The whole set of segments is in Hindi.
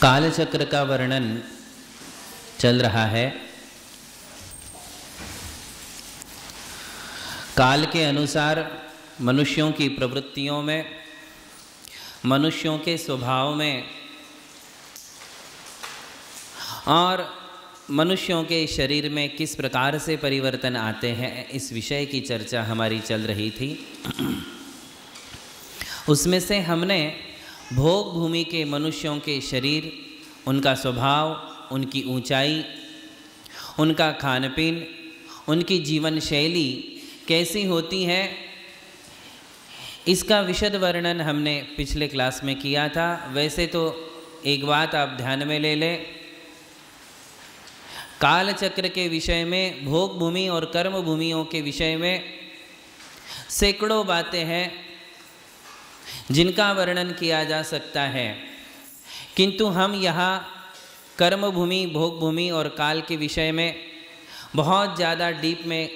कालचक्र का वर्णन चल रहा है। काल के अनुसार मनुष्यों की प्रवृत्तियों में, मनुष्यों के स्वभाव में और मनुष्यों के शरीर में किस प्रकार से परिवर्तन आते हैं, इस विषय की चर्चा हमारी चल रही थी। उसमें से हमने भोग भूमि के मनुष्यों के शरीर, उनका स्वभाव, उनकी ऊंचाई, उनका खान पीन, उनकी जीवन शैली कैसी होती है, इसका विशद वर्णन हमने पिछले क्लास में किया था। वैसे तो एक बात आप ध्यान में ले लें, काल चक्र के विषय में, भोग भूमि और कर्म भूमियों के विषय में सैकड़ों बातें हैं जिनका वर्णन किया जा सकता है, किंतु हम यहाँ कर्म भूमि, भोग भूमि और काल के विषय में बहुत ज़्यादा डीप में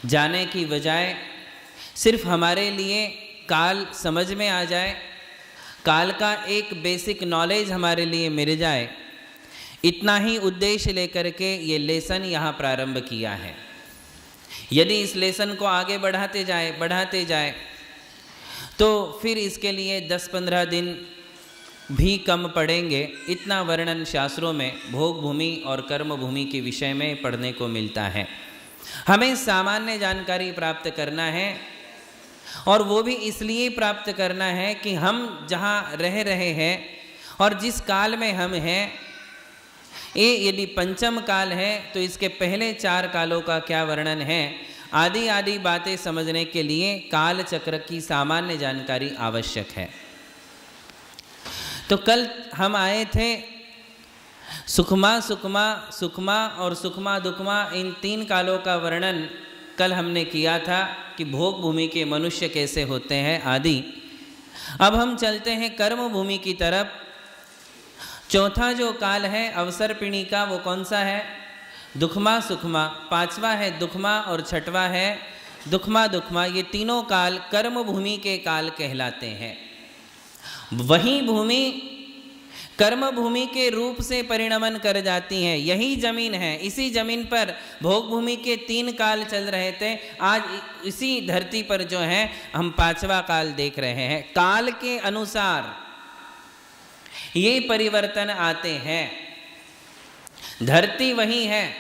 जाने की बजाय सिर्फ हमारे लिए काल समझ में आ जाए, काल का एक बेसिक नॉलेज हमारे लिए मिल जाए, इतना ही उद्देश्य लेकर के ये लेसन यहाँ प्रारंभ किया है। यदि इस लेसन को आगे बढ़ाते जाए तो फिर इसके लिए 10-15 दिन भी कम पड़ेंगे। इतना वर्णन शास्त्रों में भोग भूमि और कर्म भूमि के विषय में पढ़ने को मिलता है। हमें सामान्य जानकारी प्राप्त करना है, और वो भी इसलिए प्राप्त करना है कि हम जहाँ रह रहे हैं और जिस काल में हम हैं, ये यदि पंचम काल है तो इसके पहले 4 कालों का क्या वर्णन है, आदि बातें समझने के लिए काल चक्र की सामान्य जानकारी आवश्यक है। तो कल हम आए थे सुखमा और सुखमा दुखमा, इन 3 कालों का वर्णन कल हमने किया था कि भोग भूमि के मनुष्य कैसे होते हैं आदि। अब हम चलते हैं कर्म भूमि की तरफ। चौथा जो काल है अवसर्पिणी का, वो कौन सा है? दुखमा सुखमा। 5वां है दुखमा और 6वां है दुखमा। ये तीनों काल कर्म भूमि के काल कहलाते हैं। वही भूमि कर्म भूमि के रूप से परिणमन कर जाती है। यही जमीन है, इसी जमीन पर भोग भूमि के 3 काल चल रहे थे। आज इसी धरती पर जो है हम 5वां काल देख रहे हैं। काल के अनुसार ये परिवर्तन आते हैं। धरती वही है,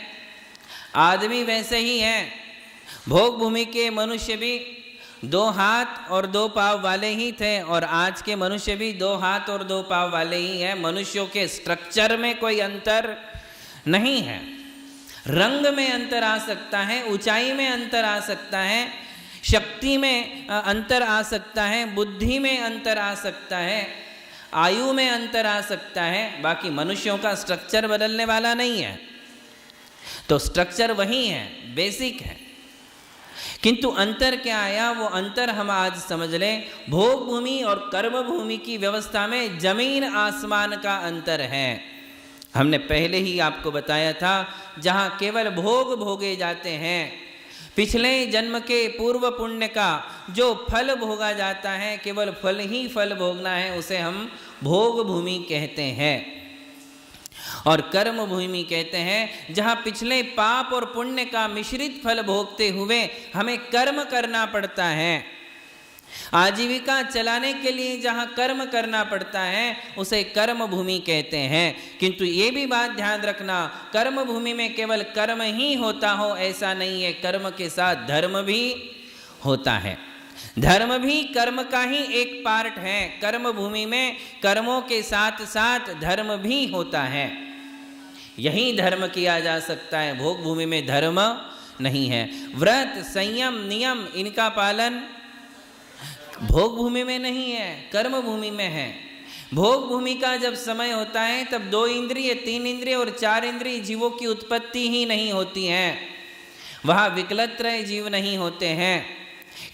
आदमी वैसे ही है। भोग भूमि के मनुष्य भी 2 हाथ और 2 पाँव वाले ही थे, और आज के मनुष्य भी 2 हाथ और 2 पाँव वाले ही हैं। मनुष्यों के स्ट्रक्चर में कोई अंतर नहीं है। रंग में अंतर आ सकता है, ऊंचाई में अंतर आ सकता है, शक्ति में अंतर आ सकता है, बुद्धि में अंतर आ सकता है, आयु में अंतर आ सकता है। बाकी मनुष्यों का स्ट्रक्चर बदलने वाला नहीं है। तो स्ट्रक्चर वही है, बेसिक है, किंतु अंतर क्या आया, वो अंतर हम आज समझ लें। भोग भूमि और कर्म भूमि की व्यवस्था में जमीन आसमान का अंतर है। हमने पहले ही आपको बताया था, जहाँ केवल भोग भोगे जाते हैं, पिछले जन्म के पूर्व पुण्य का जो फल भोगा जाता है, केवल फल ही फल भोगना है, उसे हम भोग भूमि कहते हैं। और कर्म भूमि कहते हैं जहाँ पिछले पाप और पुण्य का मिश्रित फल भोगते हुए हमें कर्म करना पड़ता है। आजीविका चलाने के लिए जहाँ कर्म करना पड़ता है उसे कर्म भूमि कहते हैं। किंतु ये भी बात ध्यान रखना, कर्म भूमि में केवल कर्म ही होता हो ऐसा नहीं है, कर्म के साथ धर्म भी होता है। धर्म भी कर्म का ही एक पार्ट है। कर्म भूमि में कर्मों के साथ साथ धर्म भी होता है। यही धर्म किया जा सकता है, भोग भूमि में धर्म नहीं है। व्रत, संयम, नियम, इनका पालन भोग भूमि में नहीं है, कर्म भूमि में है। भोग भूमि का जब समय होता है तब 2 इंद्रिय, 3 इंद्रिय और 4 इंद्रिय जीवों की उत्पत्ति ही नहीं होती हैं। वहाँ विकलत्रय जीव नहीं होते हैं।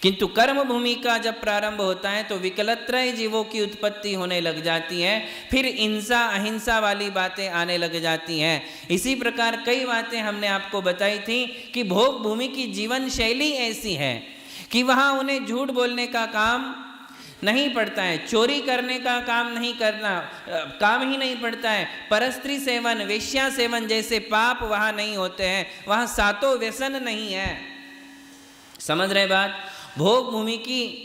किंतु कर्म भूमि का जब प्रारंभ होता है तो विकलत्रय जीवों की उत्पत्ति होने लग जाती है। फिर हिंसा अहिंसा वाली बातें आने लग जाती हैं। इसी प्रकार कई बातें हमने आपको बताई थी कि भोग भूमि की जीवन शैली ऐसी है कि वहाँ उन्हें झूठ बोलने का काम नहीं पड़ता है, चोरी करने का काम नहीं करना, काम ही नहीं पड़ता है, परस्त्री सेवन, वेश्या सेवन जैसे पाप वहां नहीं होते हैं, वहां सातों व्यसन नहीं है। समझ रहे बात? भोग भूमि की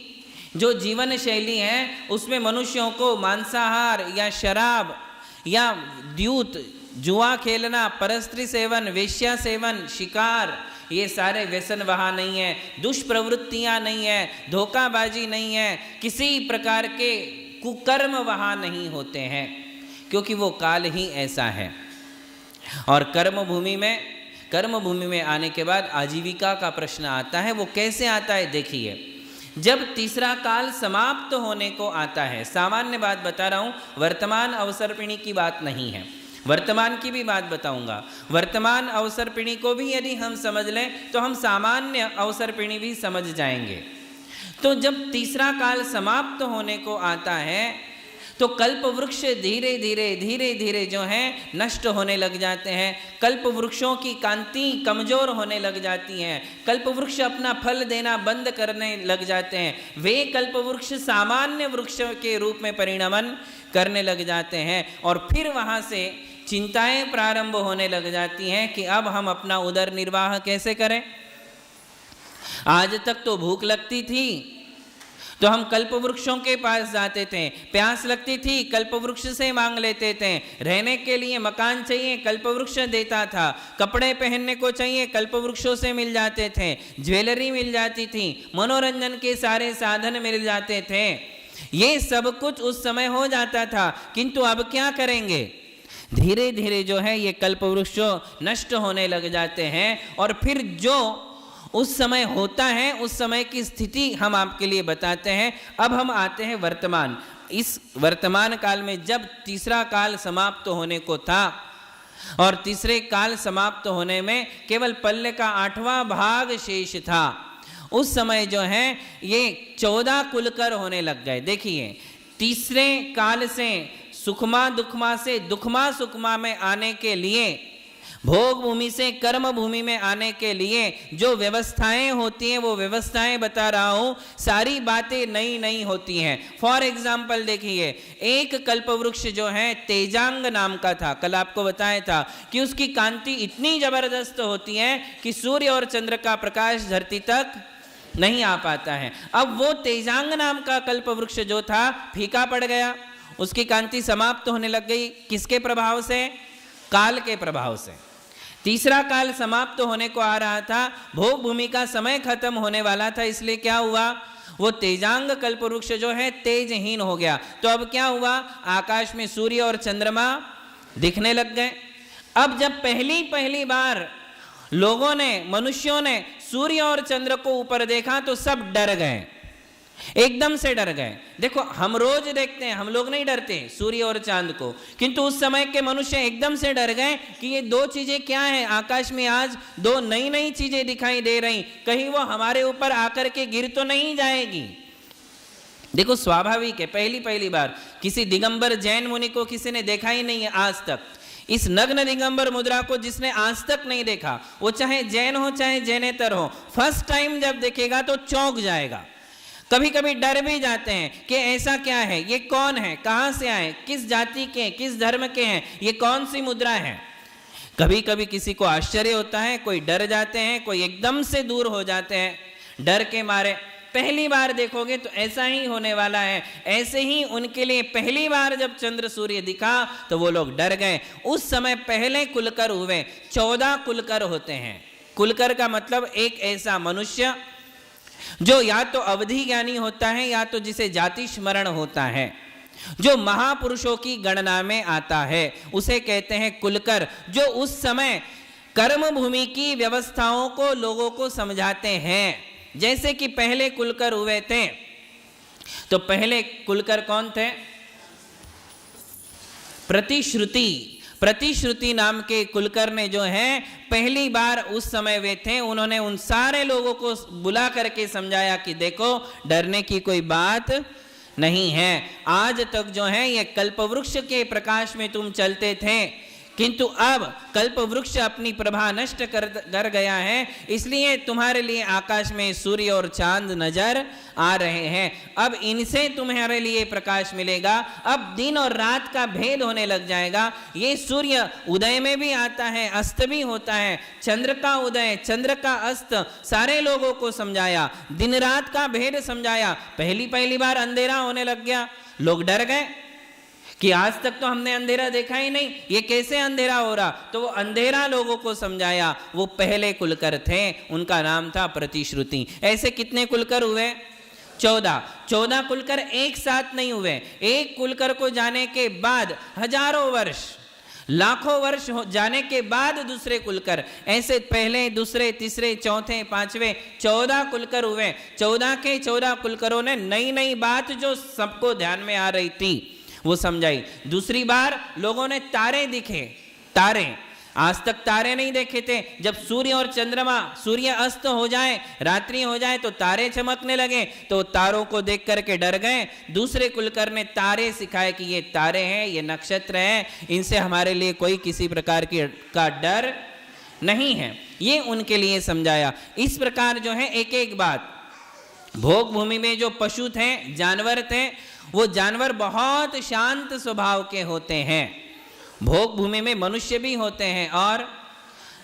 जो जीवन शैली है उसमें मनुष्यों को मांसाहार या शराब या द्यूत, जुआ खेलना, परस्त्री सेवन, वेश्या सेवन, शिकार, ये सारे व्यसन वहाँ नहीं है, दुष्प्रवृत्तियाँ नहीं है, धोखाबाजी नहीं है, किसी प्रकार के कुकर्म वहाँ नहीं होते हैं, क्योंकि वो काल ही ऐसा है। और कर्म भूमि में आने के बाद आजीविका का प्रश्न आता है। वो कैसे आता है? देखिए, जब तीसरा काल समाप्त होने को आता है, सामान्य बात बता रहा हूँ, वर्तमान अवसर्पिणी की बात नहीं है, वर्तमान की भी बात बताऊंगा। वर्तमान अवसर्पिणी को भी यदि हम समझ लें तो हम सामान्य अवसर्पिणी भी समझ जाएंगे। तो जब तीसरा काल समाप्त होने को आता है तो कल्प वृक्ष धीरे धीरे जो है नष्ट होने लग जाते हैं। कल्प वृक्षों की कांति कमजोर होने लग जाती हैं, कल्प वृक्ष अपना फल देना बंद करने लग जाते हैं, वे कल्प वृक्ष सामान्य वृक्ष के रूप में परिणमन करने लग जाते हैं। और फिर वहाँ से चिंताएं प्रारंभ होने लग जाती हैं कि अब हम अपना उदर निर्वाह कैसे करें। आज तक तो भूख लगती थी तो हम कल्प वृक्षों के पास जाते थे, प्यास लगती थी कल्प वृक्ष से मांग लेते थे, रहने के लिए मकान चाहिए कल्प वृक्ष देता था, कपड़े पहनने को चाहिए कल्प वृक्षों से मिल जाते थे, ज्वेलरी मिल जाती थी, मनोरंजन के सारे साधन मिल जाते थे, ये सब कुछ उस समय हो जाता था। किंतु अब क्या करेंगे? धीरे धीरे जो है ये कल्प वृक्ष नष्ट होने लग जाते हैं। और फिर जो उस समय होता है उस समय की स्थिति हम आपके लिए बताते हैं। अब हम आते हैं वर्तमान। इस वर्तमान काल में जब तीसरा काल समाप्त होने को था और तीसरे काल समाप्त होने में केवल पल्ले का 8वां भाग शेष था, उस समय जो है ये 14 कुलकर होने लग गए। देखिए, तीसरे काल से सुखमा दुखमा से दुखमा सुखमा में आने के लिए, भोग भूमि से कर्म भूमि में आने के लिए जो व्यवस्थाएं होती हैं वो व्यवस्थाएं बता रहा हूं, सारी बातें नई नई होती हैं। फॉर एग्जाम्पल देखिए, एक कल्प वृक्ष जो है तेजांग नाम का था, कल आपको बताया था कि उसकी कांति इतनी जबरदस्त होती है कि सूर्य और चंद्र का प्रकाश धरती तक नहीं आ पाता है। अब वो तेजांग नाम का कल्प वृक्ष जो था फीका पड़ गया, उसकी कांति समाप्त होने लग गई। किसके प्रभाव से? काल के प्रभाव से। तीसरा काल समाप्त होने को आ रहा था, भोग भूमि का समय खत्म होने वाला था, इसलिए क्या हुआ? वो तेजांग कल्प वृक्ष जो है तेजहीन हो गया। तो अब क्या हुआ? आकाश में सूर्य और चंद्रमा दिखने लग गए। अब जब पहली बार लोगों ने, मनुष्यों ने सूर्य और चंद्र को ऊपर देखा तो सब डर गए, एकदम से डर गए। देखो, हम रोज देखते हैं, हम लोग नहीं डरते सूर्य और चांद को, किंतु उस समय के मनुष्य एकदम से डर गए कि ये दो चीजें क्या हैं? आकाश में आज दो नई नई चीजें दिखाई दे रही, कहीं वो हमारे ऊपर आकर के गिर तो नहीं जाएगी। देखो, स्वाभाविक है, पहली बार किसी दिगंबर जैन मुनि को किसी ने देखा ही नहीं है आज तक। इस नग्न दिगंबर मुद्रा को जिसने आज तक नहीं देखा, वो चाहे जैन हो चाहे जैनेतर हो, फर्स्ट टाइम जब देखेगा तो चौंक जाएगा। कभी कभी डर भी जाते हैं कि ऐसा क्या है, ये कौन है, कहाँ से आए, किस जाति के, किस धर्म के हैं, ये कौन सी मुद्रा है। कभी कभी किसी को आश्चर्य होता है, कोई डर जाते हैं, कोई एकदम से दूर हो जाते हैं डर के मारे। पहली बार देखोगे तो ऐसा ही होने वाला है। ऐसे ही उनके लिए पहली बार जब चंद्र सूर्य दिखा तो वो लोग डर गए। उस समय पहले कुलकर हुए, 14 कुलकर होते हैं। कुलकर का मतलब एक ऐसा मनुष्य जो या तो अवधि ज्ञानी होता है या तो जिसे जाति स्मरण होता है, जो महापुरुषों की गणना में आता है, उसे कहते हैं कुलकर, जो उस समय कर्म भूमि की व्यवस्थाओं को लोगों को समझाते हैं। जैसे कि पहले कुलकर हुए थे, तो पहले कुलकर कौन थे? प्रतिश्रुति नाम के कुलकर ने जो है पहली बार उस समय वे थे, उन्होंने उन सारे लोगों को बुला करके समझाया कि देखो, डरने की कोई बात नहीं है। आज तक जो है ये कल्पवृक्ष के प्रकाश में तुम चलते थे, किंतु अब कल्प वृक्ष अपनी प्रभा नष्ट कर गया है, इसलिए तुम्हारे लिए आकाश में सूर्य और चांद नजर आ रहे हैं। अब इनसे तुम्हारे लिए प्रकाश मिलेगा। अब दिन और रात का भेद होने लग जाएगा। ये सूर्य उदय में भी आता है, अस्त भी होता है। चंद्र का उदय, चंद्र का अस्त सारे लोगों को समझाया, दिन रात का भेद समझाया। पहली बार अंधेरा होने लग गया, लोग डर गए कि आज तक तो हमने अंधेरा देखा ही नहीं, ये कैसे अंधेरा हो रहा। तो वो अंधेरा लोगों को समझाया। वो पहले कुलकर थे, उनका नाम था प्रतिश्रुति। ऐसे कितने कुलकर हुए? 14 कुलकर एक साथ नहीं हुए। एक कुलकर को जाने के बाद हजारों वर्ष, लाखों वर्ष जाने के बाद दूसरे कुलकर, ऐसे पहले, दूसरे, तीसरे, चौथे, पांचवे 14 कुलकर हुए। 14 के 14 कुलकरों ने नई नई बात जो सबको ध्यान में आ रही थी वो समझाई। दूसरी बार लोगों ने तारे दिखे, तारे आज तक तारे नहीं देखे थे। जब सूर्य और चंद्रमा, सूर्य अस्त हो जाए, रात्रि हो जाए तो तारे चमकने लगे, तो तारों को देख करके डर गए। दूसरे कुलकर ने तारे सिखाए कि ये तारे हैं, ये नक्षत्र हैं, इनसे हमारे लिए कोई किसी प्रकार का डर नहीं है। ये उनके लिए समझाया। इस प्रकार जो है एक एक बात। भोग भूमि में जो पशु थे, जानवर थे, वो जानवर बहुत शांत स्वभाव के होते हैं। भोग भूमि में मनुष्य भी होते हैं और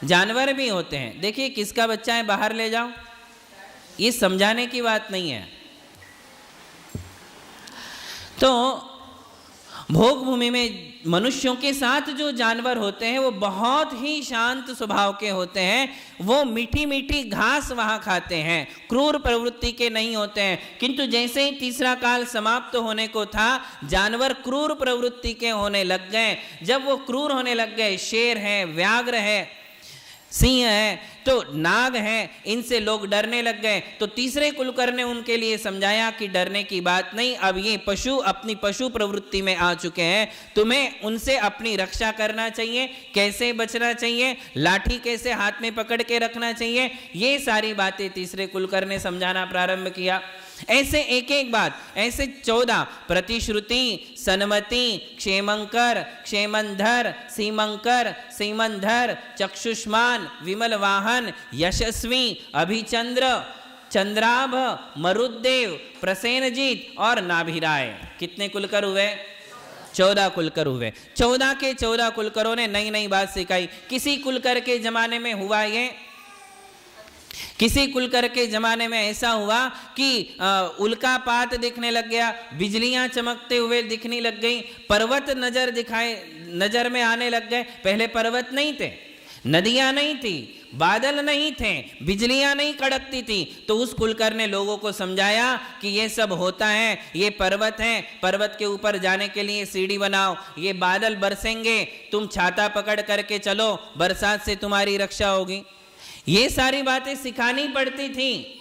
जानवर भी होते हैं। देखिए, किसका बच्चा है, बाहर ले जाओ, ये समझाने की बात नहीं है। तो भोग भूमि में मनुष्यों के साथ जो जानवर होते हैं वो बहुत ही शांत स्वभाव के होते हैं। वो मीठी मीठी घास वहां खाते हैं, क्रूर प्रवृत्ति के नहीं होते हैं। किंतु जैसे ही तीसरा काल समाप्त होने को था, जानवर क्रूर प्रवृत्ति के होने लग गए। जब वो क्रूर होने लग गए, शेर है, व्याघ्र है, सिंह है, तो नाग है, इनसे लोग डरने लग गए। तो तीसरे कुलकर ने उनके लिए समझाया कि डरने की बात नहीं, अब ये पशु अपनी पशु प्रवृत्ति में आ चुके हैं, तुम्हें उनसे अपनी रक्षा करना चाहिए। कैसे बचना चाहिए, लाठी कैसे हाथ में पकड़ के रखना चाहिए, ये सारी बातें तीसरे कुलकर ने समझाना प्रारंभ किया। ऐसे एक एक बात, ऐसे 14 प्रतिश्रुति, सन्मति, क्षेमंकर, क्षेमंधर, सीमंकर, सीमंधर, चक्षुष्मान, विमल वाहन, यशस्वी, अभिचंद्र, चंद्राभ, मरुदेव, प्रसेनजीत और नाभिराय। कितने कुलकर हुए? 14 कुलकर हुए। 14 के 14 कुलकरों ने नई नई बात सिखाई। किसी कुलकर के जमाने में हुआ ये, किसी कुलकर के जमाने में ऐसा हुआ कि उल्कापात दिखने लग गया, बिजलियां चमकते हुए दिखने लग गई, पर्वत नजर में आने लग गए। पहले पर्वत नहीं थे, नदियां नहीं थी, बादल नहीं थे, बिजलियां नहीं कड़कती थी। तो उस कुलकर ने लोगों को समझाया कि ये सब होता है, ये पर्वत है, पर्वत के ऊपर जाने के लिए सीढ़ी बनाओ, ये बादल बरसेंगे, तुम छाता पकड़ करके चलो, बरसात से तुम्हारी रक्षा होगी। ये सारी बातें सिखानी पड़ती थी।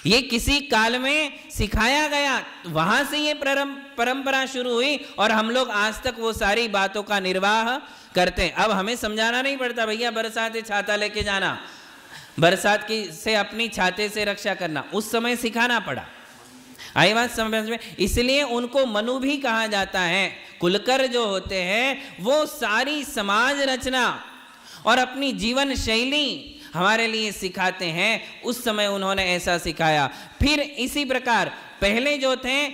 ये किसी काल में सिखाया गया, वहां से ये परंपरा शुरू हुई और हम लोग आज तक वो सारी बातों का निर्वाह करते हैं। अब हमें समझाना नहीं पड़ता, भैया बरसात है छाता लेके जाना, बरसात की से अपनी छाते से रक्षा करना, उस समय सिखाना पड़ा। आई बात समझ में? इसलिए उनको मनु भी कहा जाता है। कुलकर जो होते हैं वो सारी समाज रचना और अपनी जीवन शैली हमारे लिए सिखाते हैं। उस समय उन्होंने ऐसा सिखाया। फिर इसी प्रकार पहले जो थे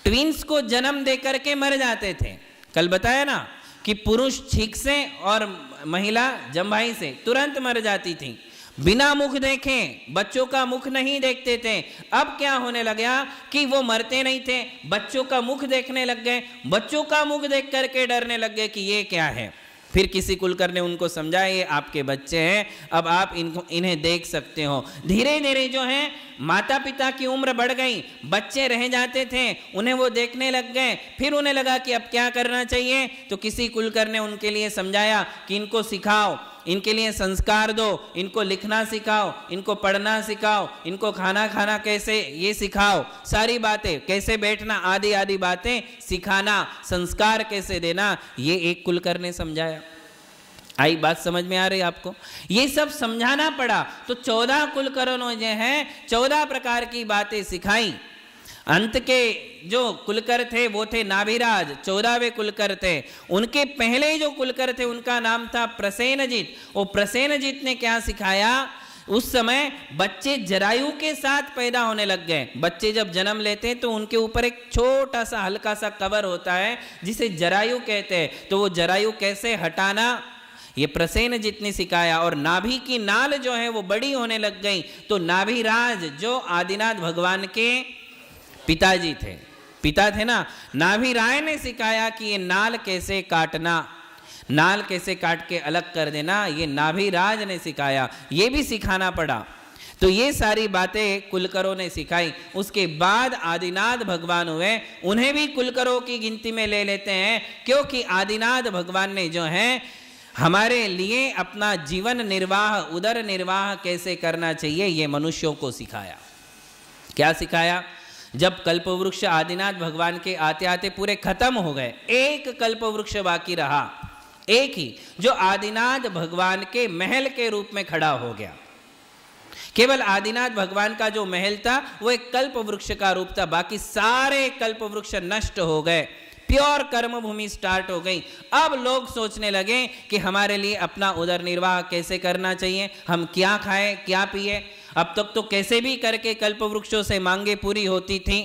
ट्विंस को जन्म देकर के मर जाते थे। कल बताया ना कि पुरुष छींक से और महिला जम्भाई से तुरंत मर जाती थी, बिना मुख देखे, बच्चों का मुख नहीं देखते थे। अब क्या होने लगा कि वो मरते नहीं थे, बच्चों का मुख देखने लग गए, बच्चों का मुख देख करके डरने लग गए कि ये क्या है। फिर किसी कुलकर ने उनको समझाया ये आपके बच्चे हैं, अब आप इन्हें देख सकते हो। धीरे धीरे जो है माता पिता की उम्र बढ़ गई, बच्चे रह जाते थे, उन्हें वो देखने लग गए। फिर उन्हें लगा कि अब क्या करना चाहिए, तो किसी कुलकर ने उनके लिए समझाया कि इनको सिखाओ, इनके लिए संस्कार दो, इनको लिखना सिखाओ, इनको पढ़ना सिखाओ, इनको खाना खाना कैसे ये सिखाओ, सारी बातें कैसे बैठना आदि आदि बातें सिखाना, संस्कार कैसे देना, ये एक कुलकर ने समझाया। आई बात समझ में आ रही आपको? ये सब समझाना पड़ा। तो 14 कुलकरों ने जो है 14 प्रकार की बातें सिखाई। अंत के जो कुलकर थे वो थे नाभिराज, 14वें कुलकर थे। उनके पहले जो कुलकर थे उनका नाम था प्रसेनजित। वो प्रसेनजित ने क्या सिखाया, उस समय बच्चे जरायु के साथ पैदा होने लग गए। बच्चे जब जन्म लेते हैं तो उनके ऊपर एक छोटा सा हल्का सा कवर होता है जिसे जरायु कहते हैं। तो वो जरायु कैसे हटाना, ये प्रसेनजित ने सिखाया। और नाभि की नाल जो है वो बड़ी होने लग गई। तो नाभिराज जो आदिनाथ भगवान के पिताजी थे, पिता थे ना, नाभिराय ने सिखाया कि ये नाल कैसे काटना, नाल कैसे काट के अलग कर देना, ये नाभिराज ने सिखाया। ये भी सिखाना पड़ा। तो ये सारी बातें कुलकरों ने सिखाई। उसके बाद आदिनाथ भगवान हुए, उन्हें भी कुलकरों की गिनती में ले लेते हैं, क्योंकि आदिनाथ भगवान ने जो है हमारे लिए अपना जीवन निर्वाह, उदर निर्वाह कैसे करना चाहिए, ये मनुष्यों को सिखाया। क्या सिखाया? जब कल्पवृक्ष आदिनाथ भगवान के आते आते पूरे खत्म हो गए, एक कल्पवृक्ष बाकी रहा, एक ही, जो आदिनाथ भगवान के महल के रूप में खड़ा हो गया। केवल आदिनाथ भगवान का जो महल था वो एक कल्प वृक्ष का रूप था, बाकी सारे कल्प वृक्ष नष्ट हो गए, प्योर कर्म भूमि स्टार्ट हो गई। अब लोग सोचने लगे कि हमारे लिए अपना उदर निर्वाह कैसे करना चाहिए, हम क्या खाएं क्या पिए। अब तक तो कैसे भी करके कल्प वृक्षों से मांगे पूरी होती थी,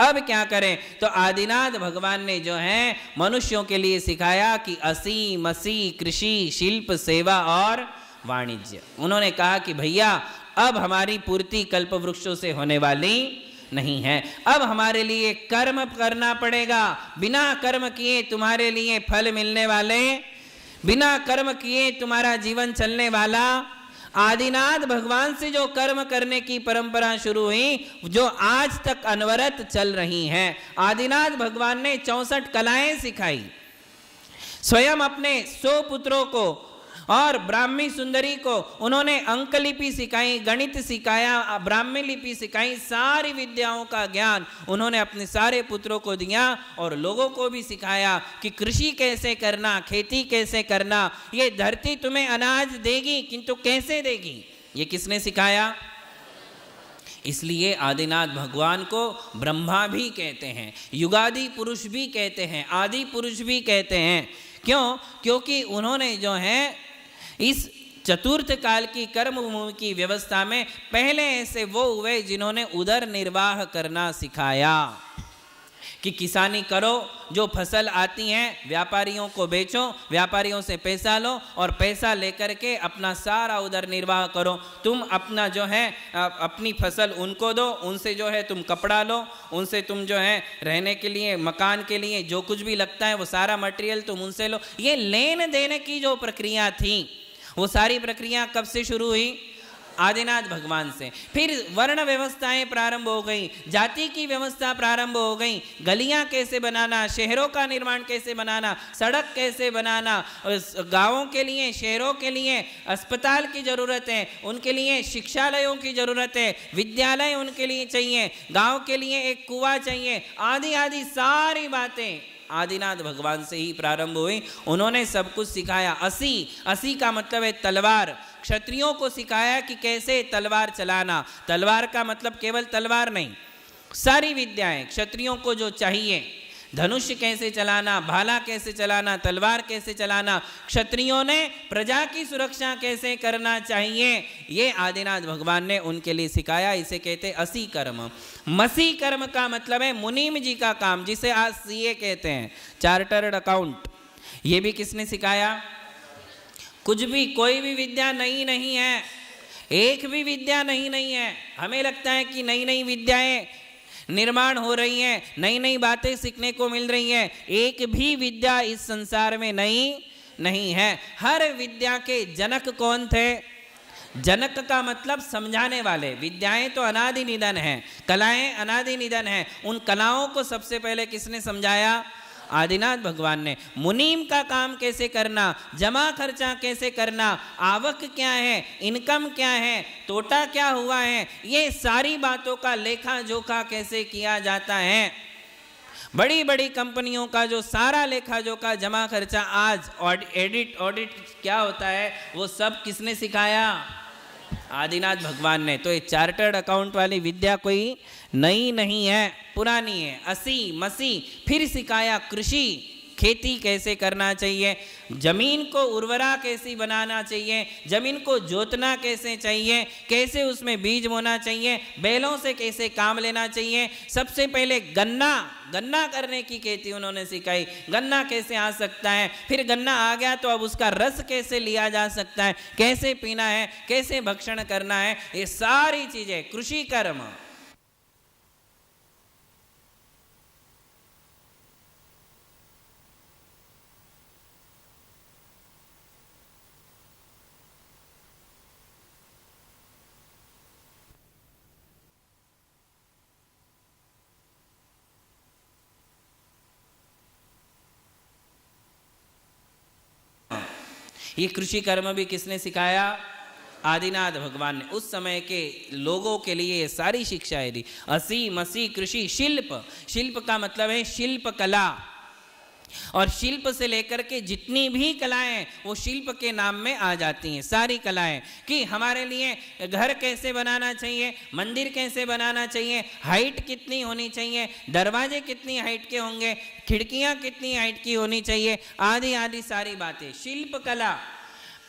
अब क्या करें? तो आदिनाथ भगवान ने जो है मनुष्यों के लिए सिखाया कि असी मसी कृषि शिल्प सेवा और वाणिज्य। उन्होंने कहा कि भैया अब हमारी पूर्ति कल्प वृक्षों से होने वाली नहीं है, अब हमारे लिए कर्म करना पड़ेगा। बिना कर्म किए तुम्हारे लिए फल मिलने वाले, बिना कर्म किए तुम्हारा जीवन चलने वाला। आदिनाथ भगवान से जो कर्म करने की परंपरा शुरू हुई, जो आज तक अनवरत चल रही हैं। आदिनाथ भगवान ने 64 कलाएं सिखाई, स्वयं अपने 100 पुत्रों को और ब्राह्मी सुंदरी को उन्होंने अंक लिपि सिखाई, गणित सिखाया, ब्राह्मी लिपि सिखाई, सारी विद्याओं का ज्ञान उन्होंने अपने सारे पुत्रों को दिया और लोगों को भी सिखाया कि कृषि कैसे करना, खेती कैसे करना। ये धरती तुम्हें अनाज देगी, किंतु कैसे देगी, ये किसने सिखाया? इसलिए आदिनाथ भगवान को ब्रह्मा भी कहते हैं, युगादि पुरुष भी कहते हैं, आदि पुरुष भी कहते हैं। क्यों? क्योंकि उन्होंने जो है इस चतुर्थ काल की कर्म भूमि की व्यवस्था में पहले ऐसे वो हुए जिन्होंने उदर निर्वाह करना सिखाया कि किसानी करो, जो फसल आती हैं व्यापारियों को बेचो, व्यापारियों से पैसा लो और पैसा लेकर के अपना सारा उदर निर्वाह करो। तुम अपना जो है अपनी फसल उनको दो, उनसे जो है तुम कपड़ा लो, उनसे तुम जो है रहने के लिए, मकान के लिए जो कुछ भी लगता है वो सारा मटेरियल तुम उनसे लो। ये लेन देन की जो प्रक्रिया थी वो सारी प्रक्रिया कब से शुरू हुई? आदिनाथ भगवान से। फिर वर्ण व्यवस्थाएं प्रारंभ हो गई, जाति की व्यवस्था प्रारंभ हो गई, गलियां कैसे बनाना, शहरों का निर्माण कैसे बनाना, सड़क कैसे बनाना, गांवों के लिए, शहरों के लिए अस्पताल की जरूरत है, उनके लिए शिक्षालयों की जरूरत है, विद्यालय उनके लिए चाहिए, गांव के लिए एक कुआं चाहिए, आदि आदि सारी बातें आदिनाथ भगवान से ही प्रारंभ हुई। उन्होंने सब कुछ सिखाया। असी का मतलब है तलवार। क्षत्रियों को सिखाया कि कैसे तलवार चलाना। तलवार का मतलब केवल तलवार नहीं, सारी विद्याएं क्षत्रियों को जो चाहिए, धनुष कैसे चलाना, भाला कैसे चलाना, तलवार कैसे चलाना, क्षत्रियों ने प्रजा की सुरक्षा कैसे करना चाहिए, ये आदिनाथ भगवान ने उनके लिए सिखाया। इसे कहते असी कर्म। मसी कर्म का मतलब है मुनीम जी का काम, जिसे आज सीए कहते हैं, चार्टर्ड अकाउंट। ये भी किसने सिखाया? कुछ भी, कोई भी विद्या नई नहीं है, एक भी विद्या नहीं है। हमें लगता है कि नई नई विद्याएं निर्माण हो रही हैं, नई नई बातें सीखने को मिल रही हैं। एक भी विद्या इस संसार में नई नहीं है। हर विद्या के जनक कौन थे? जनक का मतलब समझाने वाले। विद्याएं तो अनादि निधन हैं, कलाएं अनादि निधन हैं। उन कलाओं को सबसे पहले किसने समझाया? आदिनाथ भगवान ने। मुनीम का काम कैसे करना, जमा खर्चा कैसे करना, आवक क्या है, इनकम क्या है, तोटा क्या हुआ है, ये सारी बातों का लेखा जोखा कैसे किया जाता है। बड़ी बड़ी कंपनियों का जो सारा लेखा जोखा, जमा खर्चा, आज ऑडिट क्या होता है, वो सब किसने सिखाया? आदिनाथ भगवान ने। तो ये चार्टर्ड अकाउंट वाली विद्या कोई नई नहीं है, पुरानी है। असी मसी फिर सिखाया कृषि, खेती कैसे करना चाहिए, जमीन को उर्वरा कैसी बनाना चाहिए, जमीन को जोतना कैसे चाहिए, कैसे उसमें बीज बोना चाहिए, बैलों से कैसे काम लेना चाहिए। सबसे पहले गन्ना करने की खेती उन्होंने सिखाई, गन्ना कैसे आ सकता है। फिर गन्ना आ गया तो अब उसका रस कैसे लिया जा सकता है, कैसे पीना है, कैसे भक्षण करना है, ये सारी चीजें कृषि कर्म। ये कृषि कर्म भी किसने सिखाया? आदिनाथ भगवान ने। उस समय के लोगों के लिए ये सारी शिक्षाएं दी। असी मसी कृषि, शिल्प का मतलब है शिल्प कला, और शिल्प से लेकर के जितनी भी कलाएं वो शिल्प के नाम में आ जाती हैं। सारी कलाएं कि हमारे लिए घर कैसे बनाना चाहिए, मंदिर कैसे बनाना चाहिए, हाइट कितनी होनी चाहिए, दरवाजे कितनी हाइट के होंगे, खिड़कियां कितनी हाइट की होनी चाहिए, आदि आदि सारी बातें शिल्प कला।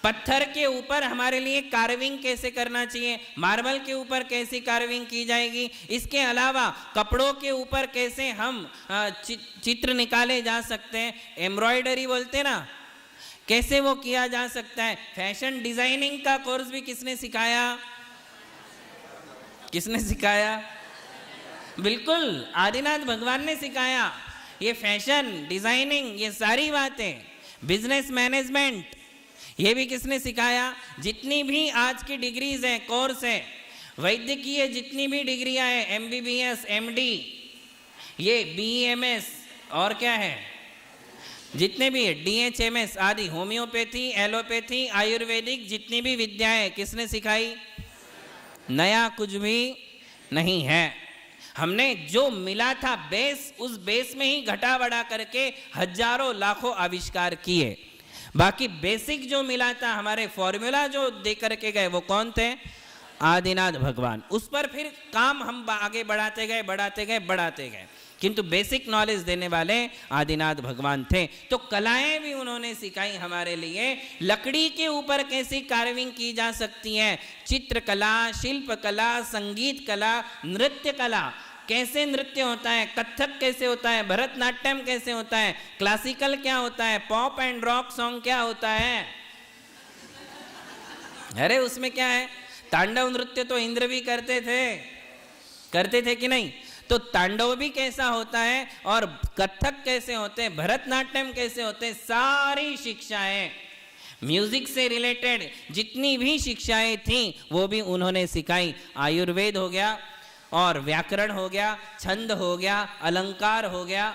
पत्थर के ऊपर हमारे लिए कार्विंग कैसे करना चाहिए, मार्बल के ऊपर कैसी कार्विंग की जाएगी, इसके अलावा कपड़ों के ऊपर कैसे हम चित्र निकाले जा सकते हैं, एम्ब्रॉयडरी बोलते ना, कैसे वो किया जा सकता है। फैशन डिजाइनिंग का कोर्स भी किसने सिखाया? किसने सिखाया? बिल्कुल आदिनाथ भगवान ने सिखाया। ये फैशन डिजाइनिंग, ये सारी बातें, बिजनेस मैनेजमेंट, ये भी किसने सिखाया? जितनी भी आज की डिग्रीज हैं, कोर्स हैं, वैद्यकीय जितनी भी डिग्रियां हैं, MBBS MD, ये BEMS और क्या है, जितने भी DHMS आदि, होम्योपैथी, एलोपैथी, आयुर्वेदिक, जितनी भी विद्याएं किसने सिखाई? नया कुछ भी नहीं है। हमने जो मिला था बेस, उस बेस में ही घटा बढ़ा करके हजारों लाखों आविष्कार किए। बाकी बेसिक जो मिला था, हमारे फॉर्मूला जो दे करके गए, वो कौन थे? आदिनाथ भगवान। उस पर फिर काम हम आगे बढ़ाते गए, किंतु बेसिक नॉलेज देने वाले आदिनाथ भगवान थे। तो कलाएं भी उन्होंने सिखाई हमारे लिए। लकड़ी के ऊपर कैसी कार्विंग की जा सकती है, चित्रकला, शिल्प कला, संगीत कला, नृत्य कला, कैसे नृत्य होता है, कथक कैसे होता है, भरतनाट्यम कैसे होता है, क्लासिकल क्या होता है, पॉप एंड रॉक सॉन्ग क्या होता है। अरे उसमें क्या है, तांडव नृत्य तो इंद्र भी करते थे कि नहीं? तो तांडव भी कैसा होता है, और कथक कैसे होते हैं, भरतनाट्यम कैसे होते हैं, सारी शिक्षाएं, म्यूजिक से रिलेटेड जितनी भी शिक्षाएं थी वो भी उन्होंने सिखाई। आयुर्वेद हो गया, और व्याकरण हो गया, छंद हो गया, अलंकार हो गया,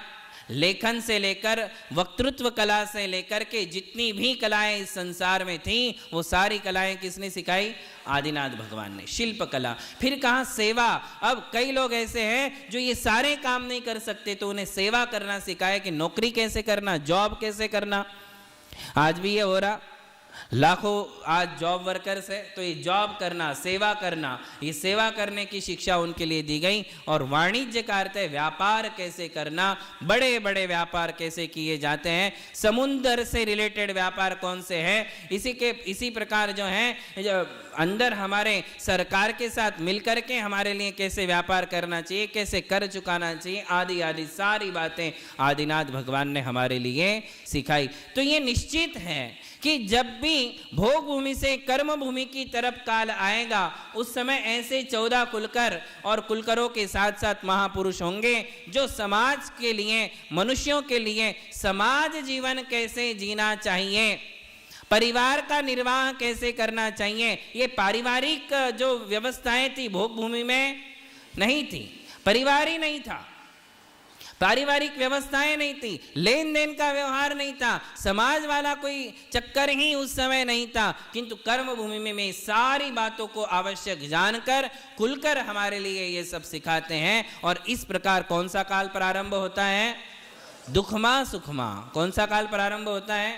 लेखन से लेकर वक्तृत्व कला से लेकर के जितनी भी कलाएं इस संसार में थी, वो सारी कलाएं किसने सिखाई? आदिनाथ भगवान ने। शिल्प कला, फिर कहा सेवा। अब कई लोग ऐसे हैं जो ये सारे काम नहीं कर सकते, तो उन्हें सेवा करना सिखाया कि नौकरी कैसे करना, जॉब कैसे करना। आज भी ये हो रहा, लाखों आज जॉब वर्कर्स है, तो ये जॉब करना, सेवा करना, ये सेवा करने की शिक्षा उनके लिए दी गई। और वाणिज्य का अर्थ है व्यापार कैसे करना, बड़े बड़े व्यापार कैसे किए जाते हैं, समुद्र से रिलेटेड व्यापार कौन से हैं, इसी प्रकार जो है अंदर हमारे सरकार के साथ मिलकर के हमारे लिए कैसे व्यापार करना चाहिए, कैसे कर चुकाना चाहिए, आदि आदि सारी बातें आदिनाथ भगवान ने हमारे लिए सिखाई। तो ये निश्चित है कि जब भी भोग भूमि से कर्म भूमि की तरफ काल आएगा, उस समय ऐसे 14 कुलकर और कुलकरों के साथ साथ महापुरुष होंगे जो समाज के लिए, मनुष्यों के लिए समाज जीवन कैसे जीना चाहिए, परिवार का निर्वाह कैसे करना चाहिए, ये पारिवारिक जो व्यवस्थाएं थी भोग भूमि में नहीं थी, परिवार ही नहीं था, पारिवारिक व्यवस्थाएं नहीं थी, लेन देन का व्यवहार नहीं था, समाज वाला कोई चक्कर ही उस समय नहीं था। किंतु कर्म भूमि में सारी बातों को आवश्यक जानकर खुलकर हमारे लिए ये सब सिखाते हैं। और इस प्रकार कौन सा काल प्रारंभ होता है? दुखमा सुखमा। कौन सा काल प्रारंभ होता है?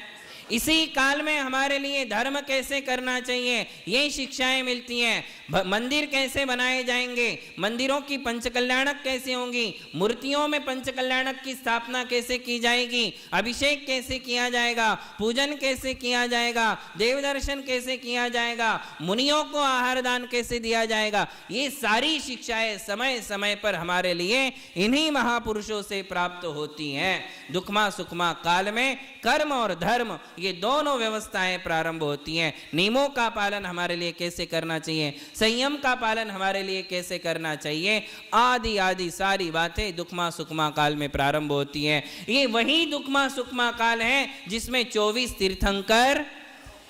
इसी काल में हमारे लिए धर्म कैसे करना चाहिए ये शिक्षाएं मिलती हैं। मंदिर कैसे बनाए जाएंगे, मंदिरों की पंचकल्याणक कैसे होंगी, मूर्तियों में पंचकल्याणक की स्थापना कैसे की जाएगी, अभिषेक कैसे किया जाएगा, पूजन कैसे किया जाएगा, देव दर्शन कैसे किया जाएगा, मुनियों को आहार दान कैसे दिया जाएगा, ये सारी शिक्षाएं समय समय पर हमारे लिए इन्हीं महापुरुषों से प्राप्त होती हैं। दुखमा सुखमा काल में कर्म और धर्म ये दोनों व्यवस्थाएं प्रारंभ होती हैं। नियमों का पालन हमारे लिए कैसे करना चाहिए, संयम का पालन हमारे लिए कैसे करना चाहिए, आदि आदि सारी बातें दुखमा सुखमा काल में प्रारंभ होती हैं। ये वही दुखमा सुखमा काल है जिसमें 24 तीर्थंकर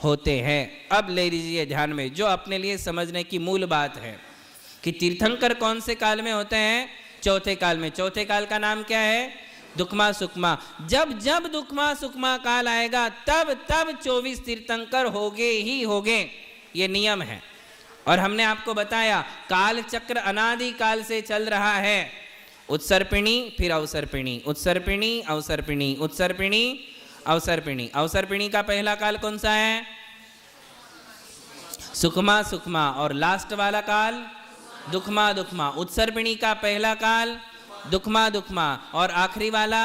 होते हैं। अब ले लीजिए ध्यान में जो अपने लिए समझने की मूल बात है कि तीर्थंकर कौन से काल में होते हैं, चौथे काल में। चौथे काल का नाम क्या है, दुखमा सुखमा। जब जब दुखमा सुखमा काल आएगा तब तब 24 तीर्थंकर होगे ही होगे, ये नियम है। और हमने आपको बताया काल चक्र अनादि काल से चल रहा है। उत्सर्पिणी फिर अवसर्पिणी, उत्सर्पिणी अवसर्पिणी, उत्सर्पिणी अवसर्पिणी। अवसर्पिणी का पहला काल कौन सा है, सुखमा सुखमा, और लास्ट वाला काल दुखमा दुखमा। उत्सर्पिणी का पहला काल दुखमा दुखमा और आखिरी वाला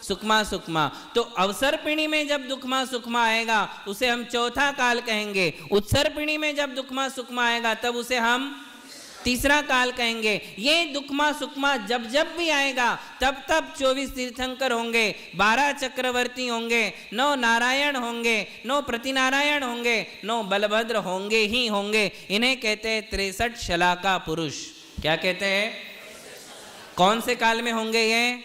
सुखमा सुखमा। तो अवसर्पिणी में जब दुखमा सुखमा आएगा उसे हम चौथा काल कहेंगे। उत्सर्पिणी में जब दुखमा सुखमा आएगा तब उसे हम तीसरा काल कहेंगे। ये दुखमा सुखमा जब जब भी आएगा तब तब 24 तीर्थंकर होंगे, 12 चक्रवर्ती होंगे, 9 नारायण होंगे, 9 प्रतिनारायण होंगे, 9 बलभद्र होंगे ही होंगे। इन्हें कहते हैं 63 शलाका पुरुष। क्या कहते हैं, कौन से काल में होंगे ये,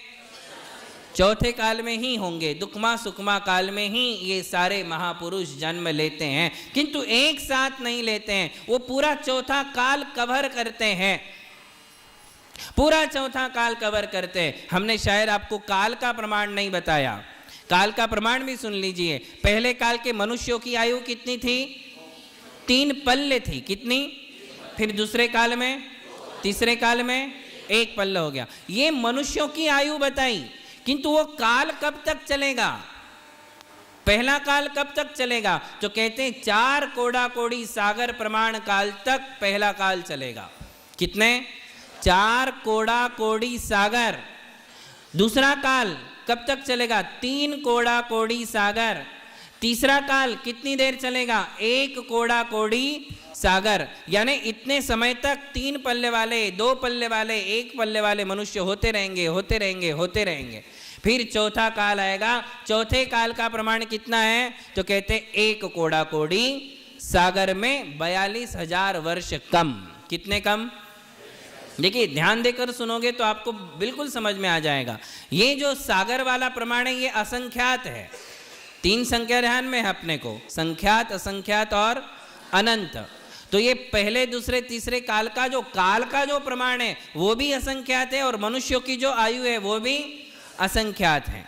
चौथे काल में ही होंगे। दुखमा सुखमा काल में ही ये सारे महापुरुष जन्म लेते हैं, किंतु एक साथ नहीं लेते हैं, वो पूरा चौथा काल कवर करते हैं, पूरा चौथा काल कवर करते हैं। हमने शायद आपको काल का प्रमाण नहीं बताया, काल का प्रमाण भी सुन लीजिए। पहले काल के मनुष्यों की आयु कितनी थी, 3 पल्ले थी। कितनी, फिर दूसरे काल में, तीसरे काल में 1 पल्ला हो गया। ये मनुष्यों की आयु बताई, किंतु वो काल कब तक चलेगा, पहला काल कब तक चलेगा, तो कहते हैं 4 कोड़ा कोड़ी सागर प्रमाण काल तक पहला काल चलेगा। कितने, 4 कोड़ा कोड़ी सागर। दूसरा काल कब तक चलेगा, 3 कोड़ा कोड़ी सागर। तीसरा काल कितनी देर चलेगा, 1 कोड़ा कोड़ी सागर। यानी इतने समय तक 3 पल्ले वाले, 2 पल्ले वाले, 1 पल्ले वाले मनुष्य होते रहेंगे, होते रहेंगे, होते रहेंगे। फिर चौथा काल आएगा। चौथे काल का प्रमाण कितना है, तो कहते 1 कोड़ा कोड़ी सागर में 42,000 वर्ष कम। कितने कम, देखिए ध्यान देकर सुनोगे तो आपको बिल्कुल समझ में आ जाएगा। ये जो सागर वाला प्रमाण है ये असंख्यात है। 3 संख्या ध्यान में है अपने को, संख्यात, असंख्यात और अनंत। तो ये पहले दूसरे तीसरे काल का जो प्रमाण है वो भी असंख्यात है, और मनुष्यों की जो आयु है वो भी असंख्यात है।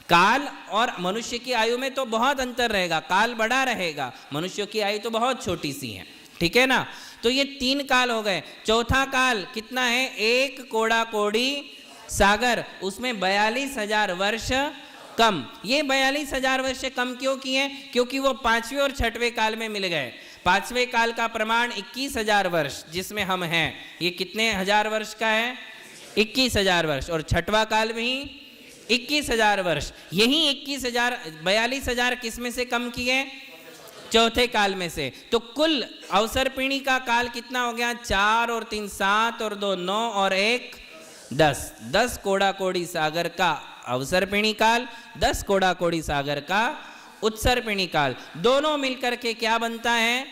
काल और मनुष्य की आयु में तो बहुत अंतर रहेगा, काल बड़ा रहेगा, मनुष्यों की आयु तो बहुत छोटी सी है, ठीक है ना। तो ये 3 काल हो गए। चौथा काल कितना है, 1 कोड़ा कोड़ी सागर, उसमें 42,000 वर्ष कम। ये 42,000 वर्ष कम क्यों किए, क्योंकि वो 5वें और 6वें काल में मिल गए। 5वें काल का प्रमाण 21,000 वर्ष जिसमें हम हैं, ये कितने हजार वर्ष का है, 21,000 वर्ष। और 6वां काल में ही 21,000 वर्ष। यही 42,000 किस में से कम किए, चौथे काल में से। तो कुल अवसर्पिणी का काल कितना हो गया, 4 और 3 7 और 2 9 और 1 10। 10 कोड़ा कोड़ी सागर का अवसर्पिणी काल, 10 कोड़ा कोड़ी सागर का उत्सर्पिणी काल। दोनों मिलकर के क्या बनता है,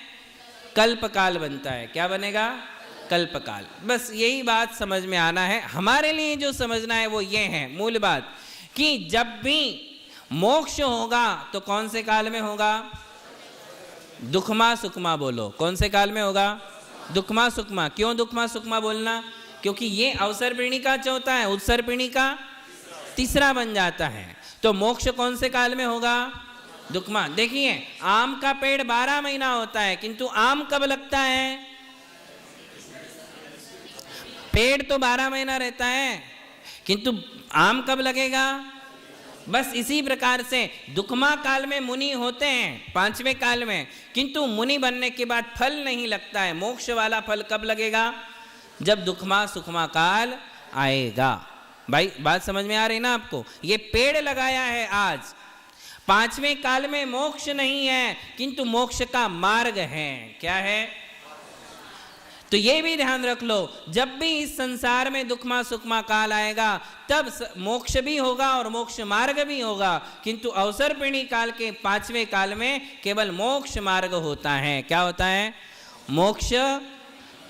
कल्प काल बनता है। क्या बनेगा, कल्प काल। बस यही बात समझ में आना है। हमारे लिए जो समझना है वो ये है मूल बात, कि जब भी मोक्ष होगा तो कौन से काल में होगा, दुखमा सुखमा बोलो, कौन से काल में होगा, दुखमा सुखमा। क्यों दुखमा सुखमा बोलना, क्योंकि ये अवसर्पिणी का चौथा है, उत्सर्पिणी का तीसरा बन जाता है। तो मोक्ष कौन से काल में होगा, दुखमा। देखिए आम का पेड़ 12 महीना होता है, किंतु आम कब लगता है, पेड़ तो 12 महीना रहता है, किंतु आम कब लगेगा, बस इसी प्रकार से दुखमा काल में मुनि होते हैं, 5वें काल में, किंतु मुनि बनने के बाद फल नहीं लगता है। मोक्ष वाला फल कब लगेगा? जब दुखमा सुखमा काल आएगा। भाई बात समझ में आ रही ना आपको? ये पेड़ लगाया है आज, 5वें काल में मोक्ष नहीं है, किंतु मोक्ष का मार्ग है। क्या है? तो ये भी ध्यान रख लो, जब भी इस संसार में दुखमा सुखमा काल आएगा तब मोक्ष भी होगा और मोक्ष मार्ग भी होगा, किंतु अवसर्पिणी काल के 5वें काल में केवल मोक्ष मार्ग होता है। क्या होता है? मोक्ष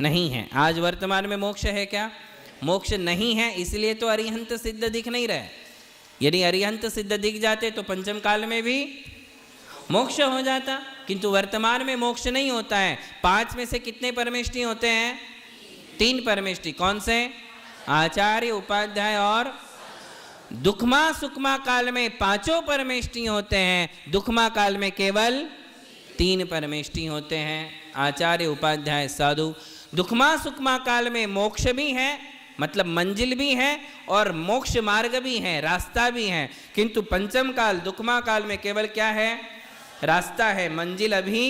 नहीं है। आज वर्तमान में मोक्ष है क्या? मोक्ष नहीं है, इसलिए तो अरिहंत सिद्ध दिख नहीं रहे। यदि अरिहंत सिद्ध दिख जाते तो पंचम काल में भी मोक्ष हो जाता, किंतु वर्तमान में मोक्ष नहीं होता है। 5 में से कितने परमेष्टि होते हैं? 3 परमेष्टि। कौन से? आचार्य, उपाध्याय और दुखमा सुखमा काल में 5 परमेष्टि होते हैं, दुखमा काल में केवल 3 परमेष्टि होते हैं, आचार्य, उपाध्याय, साधु। दुखमा सुखमा काल में मोक्ष भी है, मतलब मंजिल भी है, और मोक्ष मार्ग भी है, रास्ता भी है, किंतु पंचम काल दुखमा काल में केवल क्या है? रास्ता है, मंजिल अभी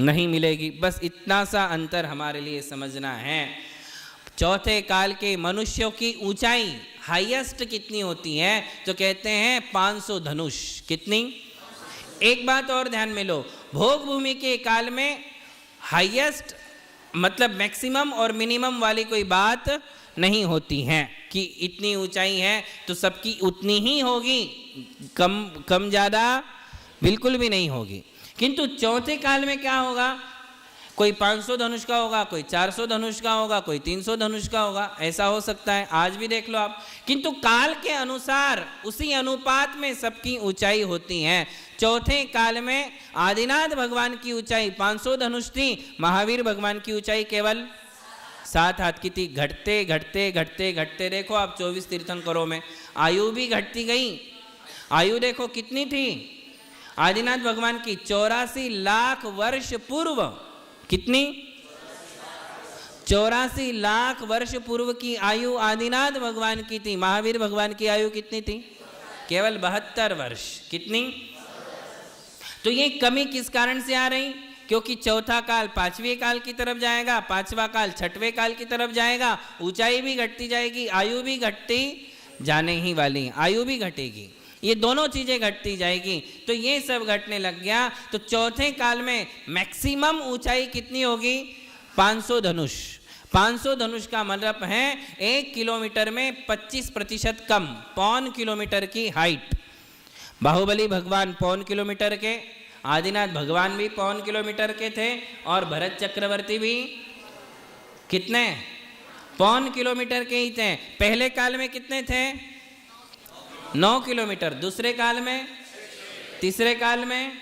नहीं मिलेगी। बस इतना सा अंतर हमारे लिए समझना है। चौथे काल के मनुष्यों की ऊंचाई हाईएस्ट कितनी होती है? तो कहते हैं 500 धनुष। कितनी? एक बात और ध्यान में लो, भोग भूमि के काल में हाईएस्ट मतलब मैक्सिमम और मिनिमम वाली कोई बात नहीं होती है कि इतनी ऊंचाई है तो सबकी उतनी ही होगी, कम ज़्यादा बिल्कुल भी नहीं होगी। किंतु चौथे काल में क्या होगा? कोई 500 धनुष का होगा, कोई 400 धनुष का होगा, कोई 300 धनुष का होगा, ऐसा हो सकता है। आज भी देख लो आप। किंतु काल के अनुसार उसी अनुपात में सबकी ऊंचाई होती है। चौथे काल में आदिनाथ भगवान की ऊंचाई 500 धनुष थी, महावीर भगवान की ऊंचाई केवल 7 हाथ की थी। घटते घटते घटते घटते देखो आप 24 तीर्थंकरों में आयु भी घटती गई। आयु देखो कितनी थी आदिनाथ भगवान की? 84 लाख वर्ष पूर्व। कितनी? 84 लाख वर्ष पूर्व की आयु आदिनाथ भगवान की थी। महावीर भगवान की आयु कितनी थी? केवल 72 वर्ष। कितनी? तो ये कमी किस कारण से आ रही? क्योंकि चौथा काल 5वें काल की तरफ जाएगा, 5वां काल 6वें काल की तरफ जाएगा, ऊंचाई भी घटती जाएगी, आयु भी घटती जाने ही वाली, आयु भी घटेगी, ये दोनों चीजें घटती जाएगी। तो ये सब घटने लग गया। तो चौथे काल में मैक्सिमम ऊंचाई कितनी होगी? 500 धनुष। 500 धनुष का मतलब है 1 किलोमीटर में 25% कम, 1.25 किलोमीटर की हाइट। बाहुबली भगवान 1.25 किलोमीटर के, आदिनाथ भगवान भी 1.25 किलोमीटर के थे, और भरत चक्रवर्ती भी कितने? 1.25 किलोमीटर के ही थे। पहले काल में कितने थे? 9 किलोमीटर। दूसरे काल में, तीसरे काल में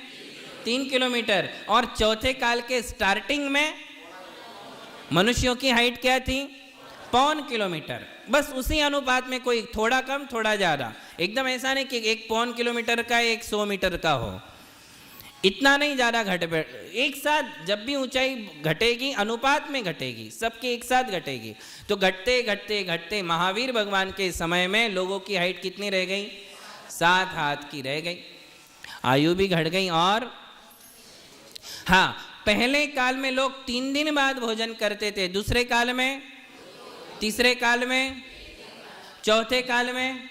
3 किलोमीटर, और चौथे काल के स्टार्टिंग में मनुष्यों की हाइट क्या थी? 1.25 किलोमीटर। बस उसी अनुपात में, कोई थोड़ा कम थोड़ा ज़्यादा, एकदम ऐसा नहीं कि 1.25 किलोमीटर का 100 मीटर का हो, इतना नहीं ज़्यादा घट बैठ। एक साथ जब भी ऊंचाई घटेगी अनुपात में घटेगी, सबके एक साथ घटेगी। तो घटते घटते घटते महावीर भगवान के समय में लोगों की हाइट कितनी रह गई? 7 हाथ की रह गई, आयु भी घट गई। और हाँ, पहले काल में लोग 3 दिन बाद भोजन करते थे, दूसरे काल में, तीसरे काल में, चौथे काल में,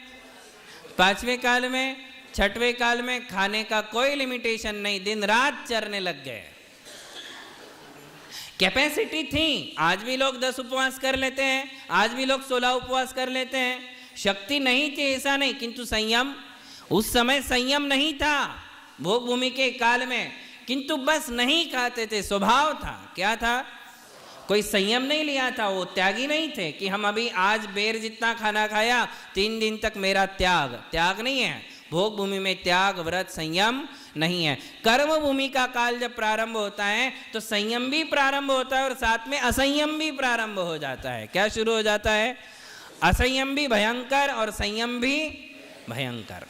5वें काल में, 6वें काल में खाने का कोई लिमिटेशन नहीं, दिन रात चरने लग गए। कैपेसिटी थी। आज भी लोग 10 उपवास कर लेते हैं, आज भी लोग 16 उपवास कर लेते हैं। शक्ति नहीं थी ऐसा नहीं, किंतु संयम, उस समय संयम नहीं था भोग भूमि के काल में, किंतु बस नहीं खाते थे, स्वभाव था। क्या था? कोई संयम नहीं लिया था, वो त्यागी नहीं थे कि हम अभी आज बेर जितना खाना खाया 3 दिन तक मेरा त्याग। त्याग नहीं है भोग भूमि में, त्याग व्रत संयम नहीं है। कर्म भूमि का काल जब प्रारंभ होता है तो संयम भी प्रारंभ होता है और साथ में असंयम भी प्रारंभ हो जाता है। क्या शुरू हो जाता है? असंयम भी भयंकर और संयम भी भयंकर।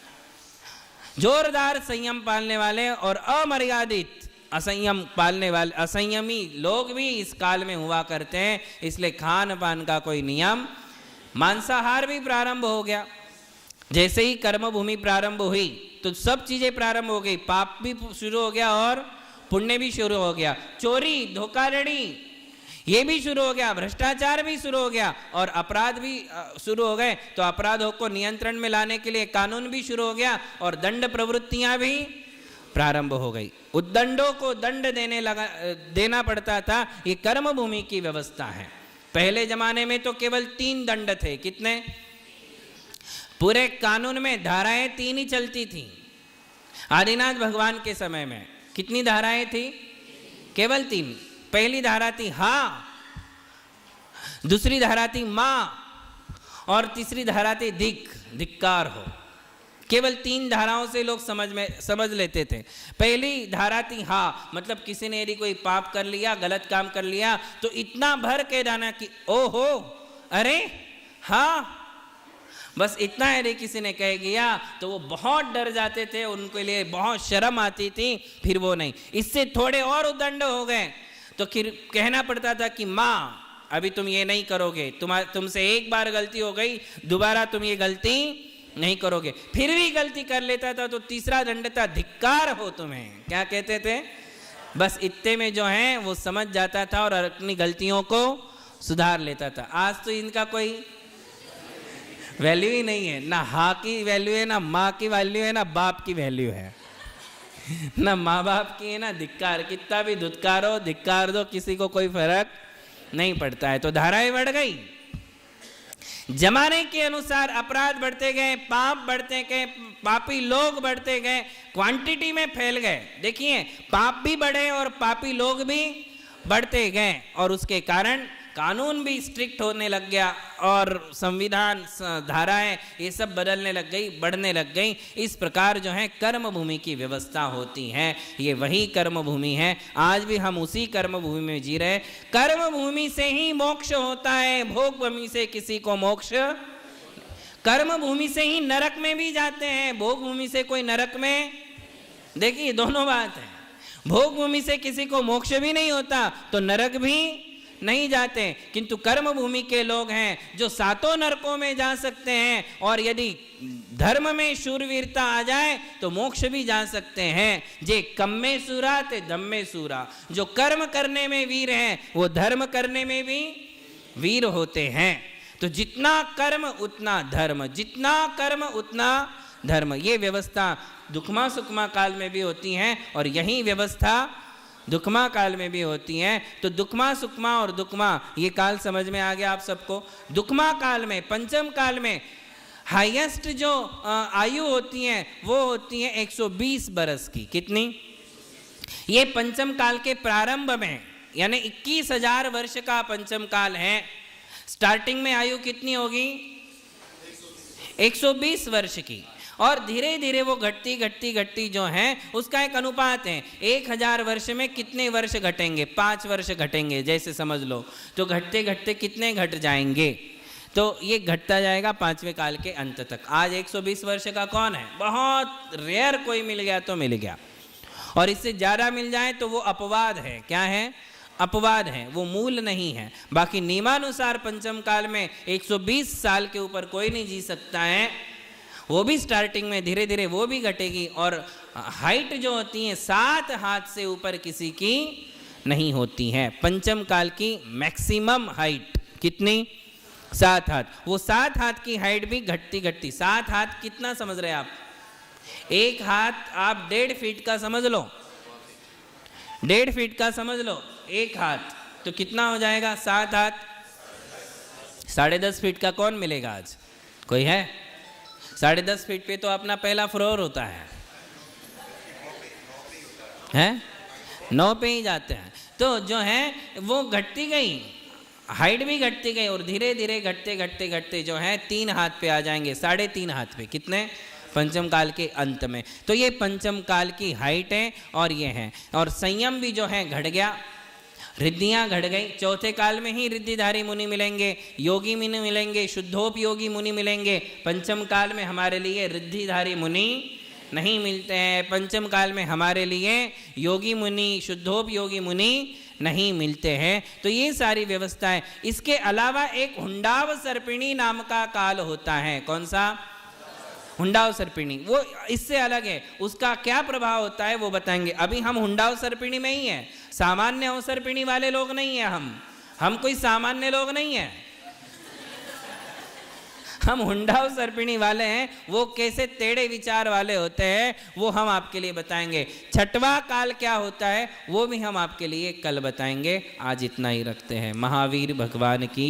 जोरदार संयम पालने वाले और अमर्यादित असंयम पालने वाले, असंयमी लोग भी इस काल में हुआ करते हैं। इसलिए खान पान का कोई नियम, मांसाहार भी प्रारंभ हो गया। जैसे ही कर्म भूमि प्रारंभ हुई तो सब चीजें प्रारंभ हो गई, पाप भी शुरू हो गया और पुण्य भी शुरू हो गया, चोरी धोखाधड़ी ये भी शुरू हो गया, भ्रष्टाचार भी शुरू हो गया और अपराध भी शुरू हो गए। तो अपराधों को नियंत्रण में लाने के लिए कानून भी शुरू हो गया और दंड प्रवृत्तियां भी प्रारंभ हो गई। उद्दंडों को दंड देना पड़ता था। ये कर्म भूमि की व्यवस्था है। पहले जमाने में तो केवल 3 दंड थे। कितने? पूरे कानून में धाराएं 3 ही चलती थी। आदिनाथ भगवान के समय में कितनी धाराएं थी? केवल 3। पहली धारा थी हाँ, दूसरी धारा थी मां और तीसरी धारा थी धिक्कार हो। केवल 3 धाराओं से लोग समझ लेते थे। पहली धारा थी हाँ, मतलब किसी ने यदि कोई पाप कर लिया, गलत काम कर लिया तो इतना भर के जाना कि ओहो, अरे हाँ, बस इतना यदि किसी ने कह गया तो वो बहुत डर जाते थे, उनके लिए बहुत शर्म आती थी। फिर वो नहीं, इससे थोड़े और उद्दंड हो गए तो फिर कहना पड़ता था कि माँ अभी तुम ये नहीं करोगे, तुमसे एक बार गलती हो गई, दोबारा तुम ये गलती नहीं करोगे। फिर भी गलती कर लेता था तो तीसरा दंड था धिक्कार हो तुम्हें। क्या कहते थे? बस इतने में जो है वो समझ जाता था और अपनी गलतियों को सुधार लेता था। आज तो इनका कोई वैल्यू ही नहीं है, ना हाँ की वैल्यू है, ना माँ की वैल्यू है, ना बाप की वैल्यू है, ना माँ बाप की है, ना धिक्कार। कितना भी धुतकारो, धिक्कार दो, किसी को कोई फर्क नहीं पड़ता है। तो धाराएं बढ़ गई। जमाने के अनुसार अपराध बढ़ते गए, पाप बढ़ते गए, पापी लोग बढ़ते गए, क्वांटिटी में फैल गए। देखिए, पाप भी बढ़े और पापी लोग भी बढ़ते गए और उसके कारण कानून भी स्ट्रिक्ट होने लग गया और संविधान, धाराएं ये सब बदलने लग गई, बढ़ने लग गई। इस प्रकार जो है कर्म भूमि की व्यवस्था होती है। ये वही कर्म भूमि है। आज भी हम उसी कर्म भूमि में जी रहे। कर्म भूमि से ही मोक्ष होता है, भोग भूमि से किसी को मोक्ष। कर्म भूमि से ही नरक में भी जाते हैं, भोग भूमि से कोई नरक में। देखिए, दोनों बात है। भोग भूमि से किसी को मोक्ष भी नहीं होता तो नरक भी नहीं जाते, किंतु कर्म भूमि के लोग हैं जो 7 नरकों में जा सकते हैं और यदि धर्म में शूरवीरता आ जाए तो मोक्ष भी जा सकते हैं। जे कम में सूरा ते दम में सूरा। जो कर्म करने में वीर हैं वो धर्म करने में भी वीर होते हैं। तो जितना कर्म उतना धर्म, जितना कर्म उतना धर्म। ये व्यवस्था दुखमा सुखमा काल में भी होती है और यही व्यवस्था दुखमा काल में भी होती हैं। तो दुखमा सुखमा और दुखमा ये काल समझ में आ गया आप सबको। दुखमा काल में, पंचम काल में हाईएस्ट जो आयु होती है वो होती है 120 बरस की। कितनी? ये पंचम काल के प्रारंभ में, यानी 21,000 वर्ष का पंचम काल है। स्टार्टिंग में आयु कितनी होगी? 120 वर्ष की और धीरे धीरे वो घटती जो है उसका एक अनुपात है। 1000 वर्ष में कितने वर्ष घटेंगे? 5 वर्ष घटेंगे जैसे समझ लो। तो घटते घटते कितने घट जाएंगे? तो ये घटता जाएगा 5वें काल के अंत तक। आज 120 वर्ष का कौन है? बहुत रेयर कोई मिल गया तो मिल गया, और इससे ज़्यादा मिल जाए तो वो अपवाद है। क्या है? अपवाद है, वो मूल नहीं है। बाकी नियमानुसार पंचम काल में 120 साल के ऊपर कोई नहीं जी सकता है। वो भी स्टार्टिंग में धीरे धीरे वो भी घटेगी। और हाइट जो होती है 7 हाथ से ऊपर किसी की नहीं होती है। पंचम काल की मैक्सिमम हाइट कितनी? 7 हाथ। वो 7 हाथ की हाइट भी घटती 7 हाथ कितना समझ रहे हैं आप? 1 हाथ आप 1.5 फीट का समझ लो, 1.5 फीट का समझ लो 1 हाथ, तो कितना हो जाएगा? 7 हाथ। 10.5 फीट का कौन मिलेगा आज? कोई है? 10.5 फीट पे तो अपना पहला फ्लोर होता है, 9 पे ही जाते हैं। तो जो है वो घटती गई, हाइट भी घटती गई और धीरे धीरे घटते जो है 3 हाथ पे आ जाएंगे, 3.5 हाथ पे। कितने? पंचम काल के अंत में। तो ये पंचम काल की हाइट है और ये है। और संयम भी जो है घट गया, रिद्धियाँ घट गई। चौथे काल में ही रिद्धिधारी मुनि मिलेंगे, योगी मुनि मिलेंगे, शुद्धोपयोगी मुनि मिलेंगे। पंचम काल में हमारे लिए रिद्धिधारी मुनि नहीं मिलते हैं। पंचम काल में हमारे लिए योगी मुनि, शुद्धोपयोगी मुनि नहीं मिलते हैं। तो ये सारी व्यवस्थाएं। इसके अलावा एक हुंडाव सर्पिणी नाम का काल होता है। कौन सा? हुंडाव सर्पिणी वो इससे अलग है, उसका क्या प्रभाव होता है वो बताएंगे। अभी हम हुंडाव सर्पिणी में ही हैं, सामान्य अवसर्पिणी वाले लोग नहीं है। हम कोई सामान्य लोग नहीं है, हम हुंडाव सर्पिणी वाले हैं। वो कैसे टेढ़े विचार वाले होते हैं वो हम आपके लिए बताएंगे। छठवां काल क्या होता है वो भी हम आपके लिए कल बताएंगे। आज इतना ही रखते हैं। महावीर भगवान की